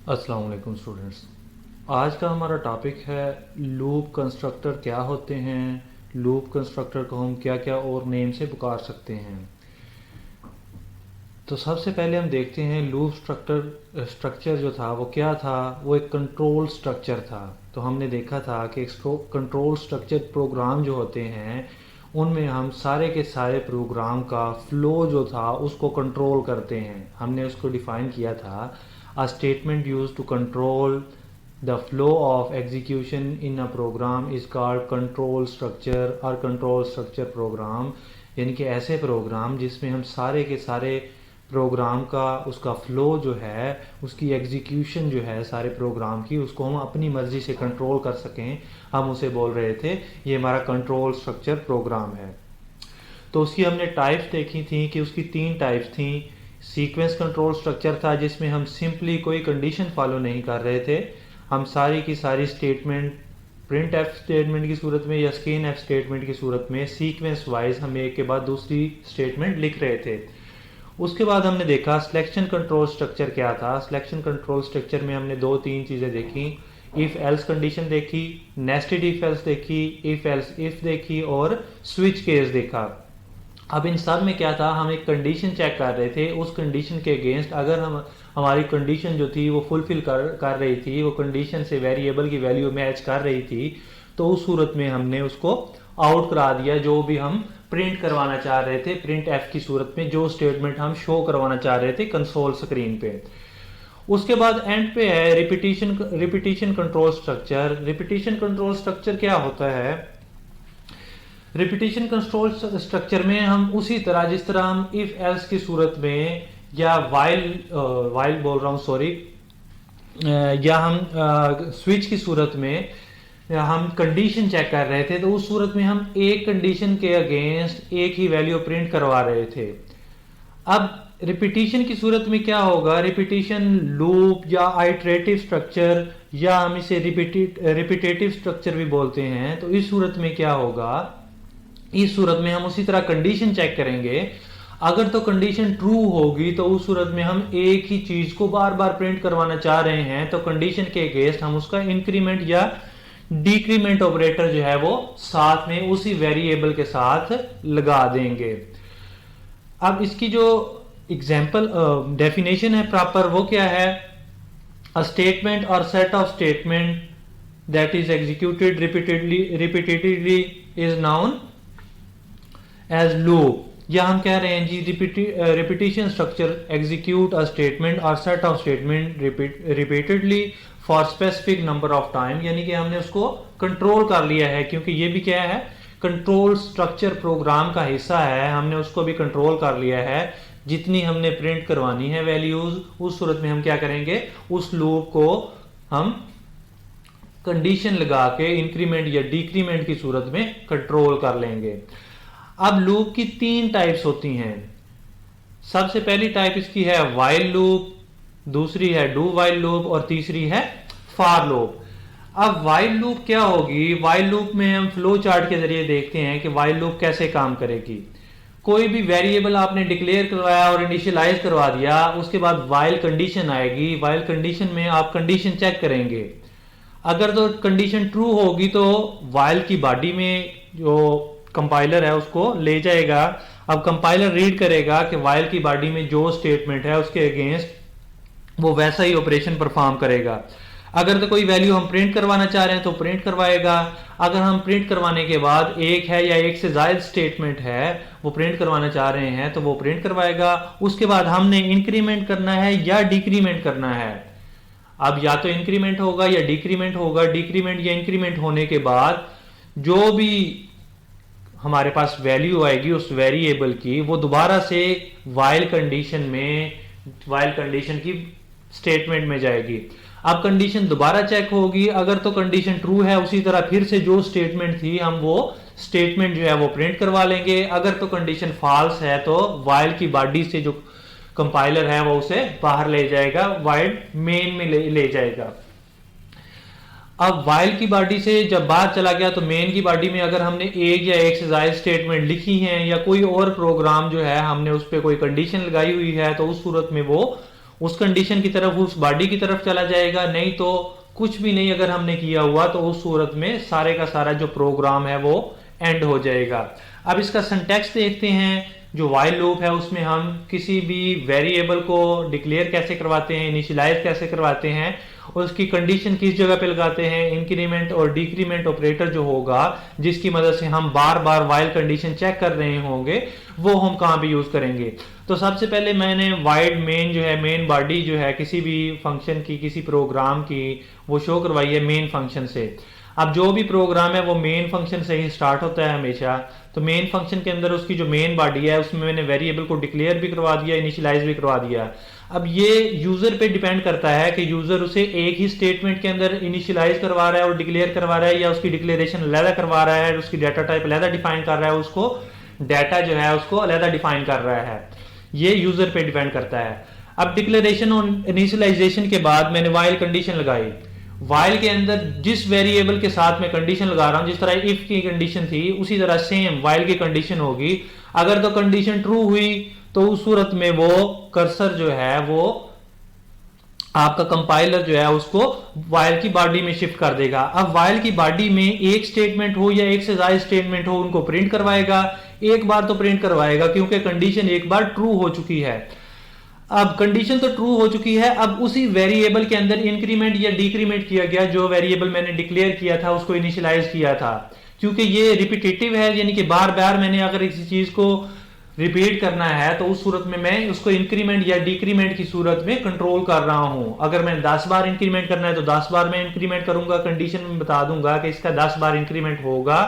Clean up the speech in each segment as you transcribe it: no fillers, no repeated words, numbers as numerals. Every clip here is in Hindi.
अस्सलाम वालेकुम स्टूडेंट्स। आज का हमारा टॉपिक है लूप कंस्ट्रक्टर क्या होते हैं, लूप कंस्ट्रक्टर को हम क्या क्या और नेम से पुकार सकते हैं। तो सबसे पहले हम देखते हैं लूप स्ट्रक्चर जो था वो क्या था। वो एक कंट्रोल स्ट्रक्चर था। तो हमने देखा था कि कंट्रोल स्ट्रक्चर प्रोग्राम जो होते हैं उनमें हम सारे के सारे प्रोग्राम का फ्लो जो था उसको कंट्रोल करते हैं। हमने उसको डिफाइन किया था, a statement use to control the flow of execution in a program is called control structure और कंट्रोल स्ट्रक्चर प्रोग्राम। यानी कि ऐसे प्रोग्राम जिसमें हम सारे के सारे प्रोग्राम का उसका फ्लो जो है, उसकी एग्जीक्यूशन जो है सारे प्रोग्राम की, उसको हम अपनी मर्जी से कंट्रोल कर सकें, हम उसे बोल रहे थे ये हमारा कंट्रोल स्ट्रक्चर प्रोग्राम है। तो उसकी हमने टाइप्स देखी थी कि उसकी 3 टाइप्स थी। सीक्वेंस कंट्रोल स्ट्रक्चर था जिसमें हम सिंपली कोई कंडीशन फॉलो नहीं कर रहे थे, हम सारी की सारी स्टेटमेंट प्रिंट एफ स्टेटमेंट की सूरत में या स्कैन एफ स्टेटमेंट की सूरत में सीक्वेंस वाइज हम एक के बाद दूसरी स्टेटमेंट लिख रहे थे। उसके बाद हमने देखा सिलेक्शन कंट्रोल स्ट्रक्चर क्या था। सिलेक्शन कंट्रोल स्ट्रक्चर में हमने 2-3 चीज़ें देखी। इफ एल्स कंडीशन देखी, नेस्टेड इफ एल्स देखी, इफ एल्स इफ देखी और स्विच केस देखा। अब इन सब में क्या था, हम एक कंडीशन चेक कर रहे थे, उस कंडीशन के अगेंस्ट अगर हम हमारी कंडीशन जो थी वो फुलफिल कर रही थी, वो कंडीशन से वेरिएबल की वैल्यू मैच कर रही थी, तो उस सूरत में हमने उसको आउट करा दिया जो भी हम प्रिंट करवाना चाह रहे थे। प्रिंट एफ की सूरत में जो स्टेटमेंट हम शो करवाना चाह रहे थे कंसोल स्क्रीन पे। उसके बाद एंड पे है repetition control structure. Repetition control structure क्या होता है? रिपीटिशन कंट्रोल स्ट्रक्चर में हम उसी तरह जिस तरह हम इफ एल्स की सूरत में या वाइल बोल रहा हूँ सॉरी, या हम स्विच की सूरत में हम कंडीशन चेक कर रहे थे, तो उस सूरत में हम एक कंडीशन के अगेंस्ट एक ही वैल्यू प्रिंट करवा रहे थे। अब रिपीटिशन की सूरत में क्या होगा, रिपीटिशन लूप या आइटरेटिव स्ट्रक्चर या हम इसे रिपीटेटिव स्ट्रक्चर भी बोलते हैं। तो इस सूरत में क्या होगा, इस सूरत में हम उसी तरह कंडीशन चेक करेंगे। अगर तो कंडीशन ट्रू होगी तो उस सूरत में हम एक ही चीज को बार बार प्रिंट करवाना चाह रहे हैं, तो कंडीशन के अगेंस्ट हम उसका इंक्रीमेंट या डिक्रीमेंट ऑपरेटर जो है वो साथ में उसी वेरिएबल के साथ लगा देंगे। अब इसकी जो एग्जाम्पल डेफिनेशन है प्रॉपर वो क्या है, अ स्टेटमेंट और set of statement that is executed repeatedly is known as loop. या हम कह रहे हैं जी repetition structure execute a statement और set of statement repeatedly for specific number of time. यानी कि हमने उसको कंट्रोल कर लिया है, क्योंकि ये भी क्या है, कंट्रोल स्ट्रक्चर प्रोग्राम का हिस्सा है, हमने उसको भी कंट्रोल कर लिया है। जितनी हमने प्रिंट करवानी है वैल्यूज, उस सूरत में हम क्या करेंगे, उस लूप को हम कंडीशन लगा के इंक्रीमेंट या डिक्रीमेंट की सूरत में कंट्रोल कर लेंगे। अब लूप की 3 टाइप्स होती हैं। सबसे पहली टाइप इसकी है वाइल लूप, दूसरी है डू वाइल लूप और तीसरी है फॉर लूप। अब वाइल लूप क्या होगी, वाइल लूप में हम फ्लो चार्ट के जरिए देखते हैं कि वाइल लूप कैसे काम करेगी। कोई भी वेरिएबल आपने डिक्लेयर करवाया और इनिशियलाइज करवा दिया, उसके बाद वाइल कंडीशन आएगी। वाइल कंडीशन में आप कंडीशन चेक करेंगे, अगर तो कंडीशन ट्रू होगी तो वाइल की बॉडी में जो कंपाइलर है उसको ले जाएगा। अब कंपाइलर रीड करेगा कि वाइल की बॉडी में जो स्टेटमेंट है उसके अगेंस्ट वो वैसा ही ऑपरेशन परफॉर्म करेगा। अगर तो कोई वैल्यू हम प्रिंट करवाना चाह रहे हैं तो प्रिंट करवाएगा। अगर हम प्रिंट करवाने के बाद एक है या एक से ज्यादा स्टेटमेंट है वो प्रिंट करवाना चाह रहे हैं तो वो प्रिंट करवाएगा। उसके बाद हमने इंक्रीमेंट करना है या डिक्रीमेंट करना है। अब या तो इंक्रीमेंट होगा या डिक्रीमेंट होगा। डिक्रीमेंट या इंक्रीमेंट होने के बाद जो भी हमारे पास वैल्यू आएगी उस वेरिएबल की, वो दोबारा से वाइल कंडीशन की स्टेटमेंट में जाएगी। अब कंडीशन दोबारा चेक होगी, अगर तो कंडीशन ट्रू है उसी तरह फिर से जो स्टेटमेंट थी हम वो स्टेटमेंट जो है वो प्रिंट करवा लेंगे। अगर तो कंडीशन फॉल्स है तो वाइल की बॉडी से जो कंपाइलर है वो उसे बाहर ले जाएगा, वाइल मेन में ले जाएगा। अब वाइल की बॉडी से जब बाहर चला गया तो मेन की बॉडी में अगर हमने एक या एक से ज्यादा स्टेटमेंट लिखी हैं या कोई और प्रोग्राम जो है हमने उस पर कोई कंडीशन लगाई हुई है, तो उस सूरत में वो उस कंडीशन की तरफ, उस बॉडी की तरफ चला जाएगा, नहीं तो कुछ भी नहीं अगर हमने किया हुआ तो उस सूरत में सारे का सारा जो प्रोग्राम है वो एंड हो जाएगा। अब इसका सिंटैक्स देखते हैं। जो वाइल लूप है उसमें हम किसी भी वेरिएबल को डिक्लेयर कैसे करवाते हैं, इनिशियलाइज कैसे करवाते हैं, और उसकी कंडीशन किस जगह पे लगाते हैं, इंक्रीमेंट और डिक्रीमेंट ऑपरेटर जो होगा जिसकी मदद से हम बार बार वाइल कंडीशन चेक कर रहे होंगे, वो हम कहाँ पे यूज करेंगे। तो सबसे पहले मैंने वाइड मेन जो है, मेन बॉडी जो है किसी भी फंक्शन की, किसी प्रोग्राम की, वो शो करवाई है मेन फंक्शन से। अब जो भी प्रोग्राम है वो मेन फंक्शन से ही स्टार्ट होता है हमेशा। तो मेन फंक्शन के अंदर उसकी जो मेन बॉडी है उसमें मैंने वेरिएबल को डिक्लेयर भी करवा दिया, इनिशियलाइज भी करवा दिया। अब ये यूजर पे डिपेंड करता है कि यूजर उसे एक ही स्टेटमेंट के अंदर इनिशियलाइज करवा रहा है और डिक्लेयर करवा रहा है, या उसकी डिक्लेरेशन अलहदा करवा रहा है, उसकी डाटा टाइप अलहदा डिफाइन कर रहा है, उसको डाटा जो है उसको अलहदा डिफाइन कर रहा है। ये यूजर पे डिपेंड करता है। अब डिक्लेरेशन और इनिशियलाइजेशन के बाद मैंने वाइल कंडीशन लगाई। वाइल के अंदर जिस वेरिएबल के साथ मैं कंडीशन लगा रहा हूं, जिस तरह इफ की कंडीशन थी उसी तरह सेम वाइल की कंडीशन होगी। अगर तो कंडीशन ट्रू हुई तो उस सूरत में वो कर्सर जो है वो आपका कंपाइलर जो है उसको वाइल की बॉडी में शिफ्ट कर देगा। अब वाइल की बॉडी में एक स्टेटमेंट हो या एक से ज्यादा स्टेटमेंट हो, उनको प्रिंट करवाएगा। एक बार तो प्रिंट करवाएगा क्योंकि कंडीशन एक बार ट्रू हो चुकी है। अब कंडीशन तो ट्रू हो चुकी है, अब उसी वेरिएबल के अंदर इंक्रीमेंट या डिक्रीमेंट किया गया, जो वेरिएबल मैंने डिक्लेयर किया था उसको इनिशियलाइज किया था। क्योंकि ये रिपीटेटिव है, यानी कि बार बार मैंने अगर किसी चीज को रिपीट करना है तो उस सूरत में मैं उसको इंक्रीमेंट या डिक्रीमेंट की सूरत में कंट्रोल कर रहा हूं। अगर मैंने 10 बार इंक्रीमेंट करना है तो 10 बार मैं इंक्रीमेंट करूंगा, कंडीशन में बता दूंगा कि इसका 10 बार इंक्रीमेंट होगा।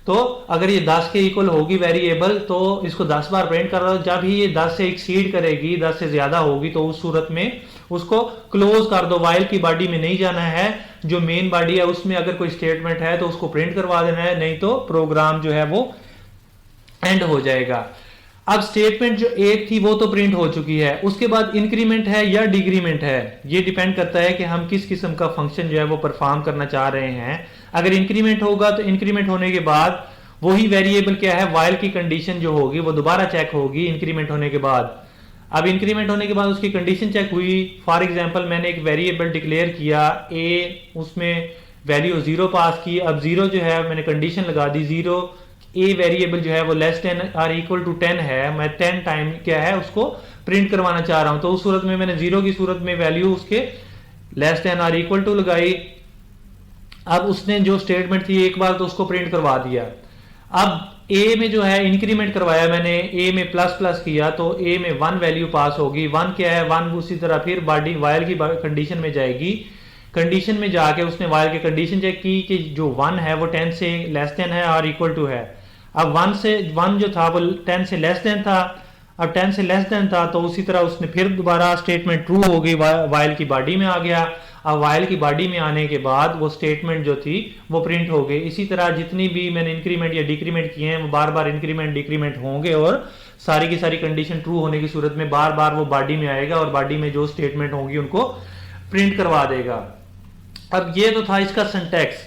तो अगर ये 10 के इक्वल होगी वेरिएबल तो इसको 10 बार प्रिंट कर रहा हूं। जब ही ये 10 से एक्सीड करेगी, 10 से ज्यादा होगी, तो उस सूरत में उसको क्लोज कर दो। वाइल की बॉडी में नहीं जाना है, जो मेन बॉडी है उसमें अगर कोई स्टेटमेंट है तो उसको प्रिंट करवा देना है, नहीं तो प्रोग्राम जो है वो एंड हो जाएगा। अब स्टेटमेंट जो एक थी वो तो प्रिंट हो चुकी है, उसके बाद इंक्रीमेंट है या डिक्रीमेंट है, ये डिपेंड करता है कि हम किस किस्म का फंक्शन जो है वो परफॉर्म करना चाह रहे हैं। अगर इंक्रीमेंट होगा तो इंक्रीमेंट होने के बाद वही वेरिएबल क्या है, वाइल की कंडीशन जो होगी वो दोबारा चेक होगी इंक्रीमेंट होने के बाद। अब इंक्रीमेंट होने के बाद उसकी कंडीशन चेक हुई। फॉर एग्जांपल मैंने एक वेरिएबल डिक्लेयर किया ए, उसमें वैल्यू 0 पास की। अब 0 जो है मैंने कंडीशन लगा दी, 0 ए वेरिएबल जो है वो less than or equal to 10 है, मैं 10 टाइम क्या है उसको प्रिंट करवाना चाह रहा हूं। तो उस सूरत में मैंने 0 की सूरत में वैल्यू उसके less than or equal to लगाई। अब उसने जो स्टेटमेंट थी एक बार तो उसको प्रिंट करवा दिया। अब ए में जो है इंक्रीमेंट करवाया मैंने, ए में प्लस प्लस किया तो ए में 1 वैल्यू पास होगी। 1 क्या है, 1 उसी तरह फिर बॉडी वाइल की कंडीशन में जाएगी। कंडीशन में जाके उसने वाइल की कंडीशन चेक की कि जो 1 है वो 10 से लेस देन है और इक्वल टू है। अब 1 जो था वो 10 से लेस देन था, अब 10 से लेस देन था तो उसी तरह उसने फिर दोबारा स्टेटमेंट ट्रू हो गई, वाइल की बॉडी में आ गया। अब वाइल की बॉडी में आने के बाद वो स्टेटमेंट जो थी वो प्रिंट हो गई। इसी तरह जितनी भी मैंने इंक्रीमेंट या डिक्रीमेंट किए हैं वो बार बार इंक्रीमेंट डिक्रीमेंट होंगे और सारी की सारी कंडीशन ट्रू होने की सूरत में बार बार वो बॉडी में आएगा और बॉडी में जो स्टेटमेंट होंगी उनको प्रिंट करवा देगा। अब ये तो था इसका सिंटैक्स।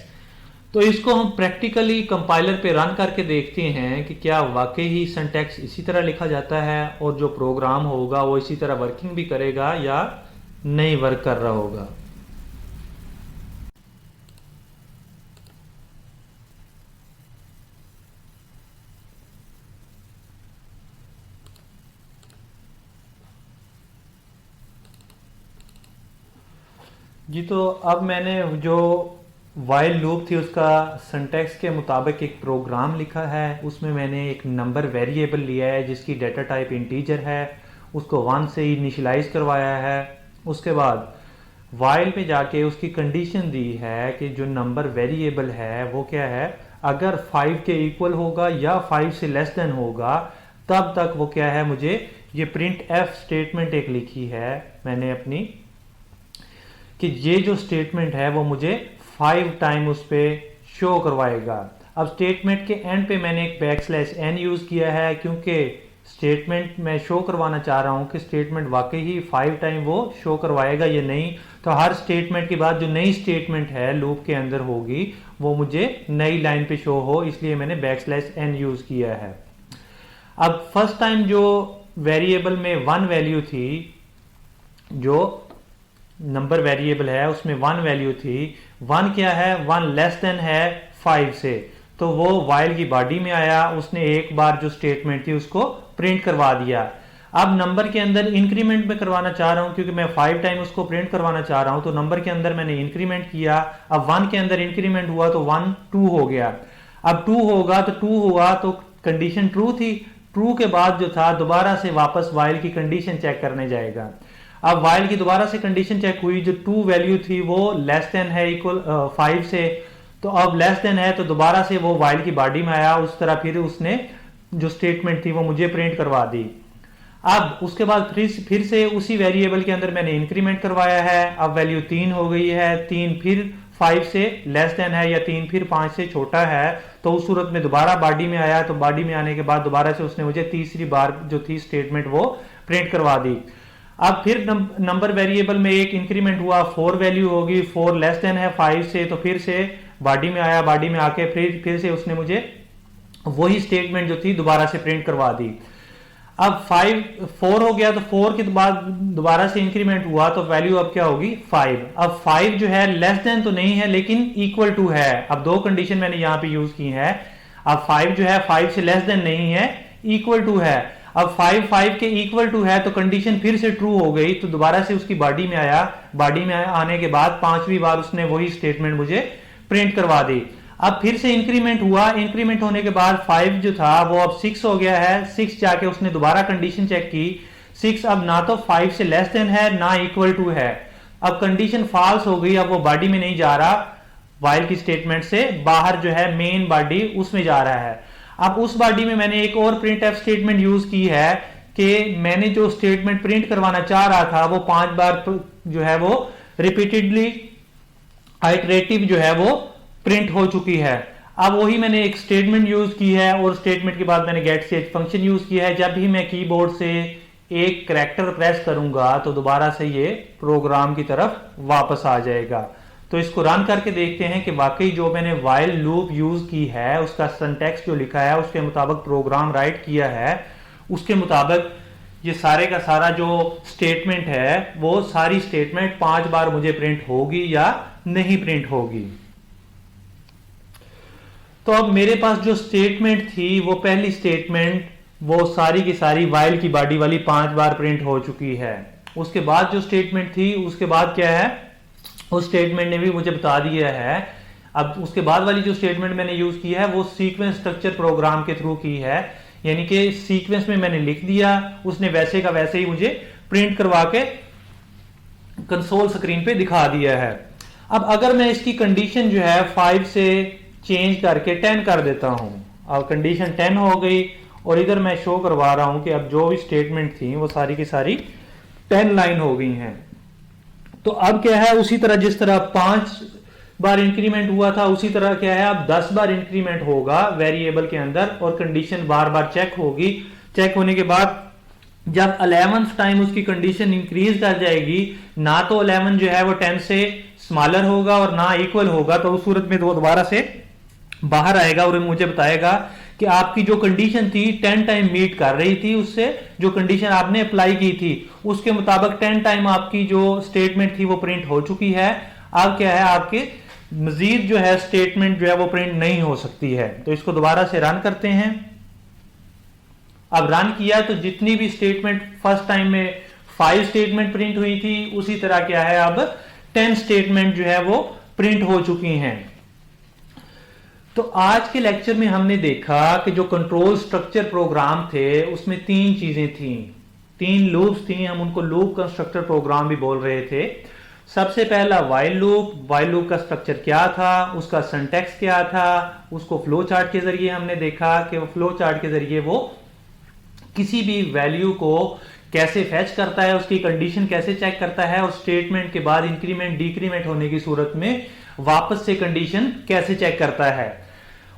तो इसको हम प्रैक्टिकली कंपाइलर पे रन करके देखते हैं कि क्या वाकई ही सिंटैक्स इसी तरह लिखा जाता है और जो प्रोग्राम होगा वो इसी तरह वर्किंग भी करेगा या नहीं वर्क कर रहा होगा। जी, तो अब मैंने जो वाइल लूप थी उसका सिंटैक्स के मुताबिक एक प्रोग्राम लिखा है। उसमें मैंने एक नंबर वेरिएबल लिया है जिसकी डाटा टाइप इंटीजर है, उसको 1 से इनिशियलाइज करवाया है। उसके बाद वाइल में जाके उसकी कंडीशन दी है कि जो नंबर वेरिएबल है वो क्या है, अगर 5 के इक्वल होगा या 5 से लेस देन होगा तब तक वो क्या है, मुझे ये प्रिंट एफ स्टेटमेंट एक लिखी है मैंने अपनी, कि ये जो स्टेटमेंट है वो मुझे 5 टाइम उस पर शो करवाएगा। अब स्टेटमेंट के एंड पे मैंने एक \n यूज किया है क्योंकि स्टेटमेंट मैं शो करवाना चाह रहा हूं कि स्टेटमेंट वाकई ही 5 टाइम वो शो करवाएगा या नहीं। तो हर स्टेटमेंट के बाद जो नई स्टेटमेंट है लूप के अंदर होगी वो मुझे नई लाइन पे शो हो, इसलिए मैंने \n यूज किया है। अब फर्स्ट टाइम जो वेरिएबल में 1 वैल्यू थी जो नंबर वेरिएबल है उसमें 1 वैल्यू थी, 1 क्या है, 1 लेस देन है 5 से, तो वो वाइल की बॉडी में आया, उसने एक बार जो स्टेटमेंट थी उसको प्रिंट करवा दिया। अब नंबर के अंदर इंक्रीमेंट में करवाना चाह रहा हूं क्योंकि मैं 5 टाइम उसको प्रिंट करवाना चाह रहा हूं, तो नंबर के अंदर मैंने इंक्रीमेंट किया। अब 1 के अंदर इंक्रीमेंट हुआ तो 1 2 हो गया। अब 2 होगा तो 2 हुआ तो कंडीशन ट्रू थी, ट्रू के बाद जो था दोबारा से वापस वाइल की कंडीशन चेक करने जाएगा। अब वाइल की दोबारा से कंडीशन चेक हुई, जो 2 वैल्यू थी वो लेस देन है इक्वल 5 से, तो अब लेस देन है तो दोबारा से वो वाइल की बॉडी में आया, उस तरह फिर उसने जो स्टेटमेंट थी वो मुझे प्रिंट करवा दी। अब उसके बाद फिर से उसी वेरिएबल के अंदर मैंने इंक्रीमेंट करवाया है, अब वैल्यू 3 हो गई है, 3 फिर 5 से लेस देन है या 3 फिर 5 से छोटा है, तो उस सूरत में दोबारा बॉडी में आया, तो बॉडी में आने के बाद दोबारा से उसने मुझे तीसरी बार जो थी स्टेटमेंट वो प्रिंट करवा दी। अब फिर नंबर वेरिएबल में एक इंक्रीमेंट हुआ, 4 वैल्यू होगी, 4 लेस देन है 5 से, तो फिर से बॉडी में आया, बॉडी में आके फिर से उसने मुझे वही स्टेटमेंट जो थी दोबारा से प्रिंट करवा दी। अब 4 हो गया, तो 4 के बाद दोबारा से इंक्रीमेंट हुआ तो वैल्यू अब क्या होगी 5। अब 5 जो है लेस देन तो नहीं है लेकिन इक्वल टू है। अब दो कंडीशन मैंने यहां पे यूज की है। अब 5 जो है 5 से लेस देन नहीं है, इक्वल टू है। अब 5 के इक्वल टू है तो कंडीशन फिर से ट्रू हो गई, तो दोबारा से उसकी बॉडी में आया, बॉडी में आने के बाद पांचवी बार उसने वही स्टेटमेंट मुझे प्रिंट करवा दी। अब फिर से इंक्रीमेंट हुआ, इंक्रीमेंट होने के बाद 5 जो था वो अब 6 हो गया है, 6 जाके उसने दोबारा कंडीशन चेक की, 6 अब ना तो 5 से लेस देन है ना इक्वल टू है। अब कंडीशन फॉल्स हो गई, अब वो बॉडी में नहीं जा रहा, वाइल की स्टेटमेंट से बाहर जो है मेन बॉडी उसमें जा रहा है। अब उस बॉडी में मैंने एक और प्रिंट एफ स्टेटमेंट यूज की है कि मैंने जो स्टेटमेंट प्रिंट करवाना चाह रहा था वो 5 बार जो है वो रिपीटेडली आइटरेटिव जो है वो प्रिंट हो चुकी है। अब वही मैंने एक स्टेटमेंट यूज की है और स्टेटमेंट के बाद मैंने गेट सेट फंक्शन यूज किया है। जब भी मैं कीबोर्ड से एक करैक्टर प्रेस करूंगा तो दोबारा से ये प्रोग्राम की तरफ वापस आ जाएगा। तो इसको रन करके देखते हैं कि वाकई जो मैंने वाइल लूप यूज की है उसका सिंटैक्स जो लिखा है उसके मुताबिक प्रोग्राम राइट किया है, उसके मुताबिक ये सारे का सारा जो स्टेटमेंट है वो सारी स्टेटमेंट 5 बार मुझे प्रिंट होगी या नहीं प्रिंट होगी। तो अब मेरे पास जो स्टेटमेंट थी वो पहली स्टेटमेंट वो सारी की सारी वाइल की बॉडी वाली 5 बार प्रिंट हो चुकी है। उसके बाद जो स्टेटमेंट थी उसके बाद क्या है, उस स्टेटमेंट ने भी मुझे बता दिया है। अब उसके बाद वाली जो स्टेटमेंट मैंने यूज की है वो सीक्वेंस स्ट्रक्चर प्रोग्राम के थ्रू की है, यानी कि सीक्वेंस में मैंने लिख दिया, उसने वैसे का वैसे ही मुझे प्रिंट करवा के कंसोल स्क्रीन पे दिखा दिया है। अब अगर मैं इसकी कंडीशन जो है 5 से चेंज करके 10 कर देता हूं, अब कंडीशन 10 हो गई और इधर मैं शो करवा रहा हूं कि अब जो भी स्टेटमेंट थी वो सारी की सारी 10 लाइन हो गई हैं। तो अब क्या है, उसी तरह जिस तरह 5 बार इंक्रीमेंट हुआ था उसी तरह क्या है अब 10 बार इंक्रीमेंट होगा वेरिएबल के अंदर और कंडीशन बार बार चेक होगी। चेक होने के बाद जब 11th टाइम उसकी कंडीशन इंक्रीज कर जाएगी, ना तो 11 जो है वो 10 से स्मॉलर होगा और ना इक्वल होगा, तो उस सूरत में वो दोबारा से बाहर आएगा और मुझे बताएगा कि आपकी जो कंडीशन थी 10 टाइम मीट कर रही थी, उससे जो कंडीशन आपने अप्लाई की थी उसके मुताबिक 10 टाइम आपकी जो स्टेटमेंट थी वो प्रिंट हो चुकी है। अब क्या है, आपके मजीद जो है स्टेटमेंट जो है वो प्रिंट नहीं हो सकती है। तो इसको दोबारा से रन करते हैं। अब रन किया तो जितनी भी स्टेटमेंट फर्स्ट टाइम में 5 स्टेटमेंट प्रिंट हुई थी उसी तरह क्या है अब 10 स्टेटमेंट जो है वो प्रिंट हो चुकी हैं। तो आज के लेक्चर में हमने देखा कि जो कंट्रोल स्ट्रक्चर प्रोग्राम थे उसमें 3 चीजें थी, 3 लूप्स थी, हम उनको लूप कंस्ट्रक्टर प्रोग्राम भी बोल रहे थे। सबसे पहला वाइल लूप का स्ट्रक्चर क्या था, उसका सिंटैक्स क्या था, उसको फ्लो चार्ट के जरिए हमने देखा कि वो फ्लो चार्ट के जरिए वो किसी भी वैल्यू को कैसे फैच करता है, उसकी कंडीशन कैसे चेक करता है और स्टेटमेंट के बाद इंक्रीमेंट डिक्रीमेंट होने की सूरत में वापस से कंडीशन कैसे चेक करता है।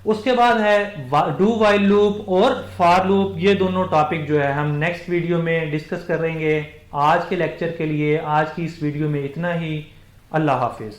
उसके बाद है डू वाइल लूप और फॉर लूप। ये दोनों टॉपिक जो है हम नेक्स्ट वीडियो में डिस्कस करेंगे। आज के लेक्चर के लिए आज की इस वीडियो में इतना ही। अल्लाह हाफिज।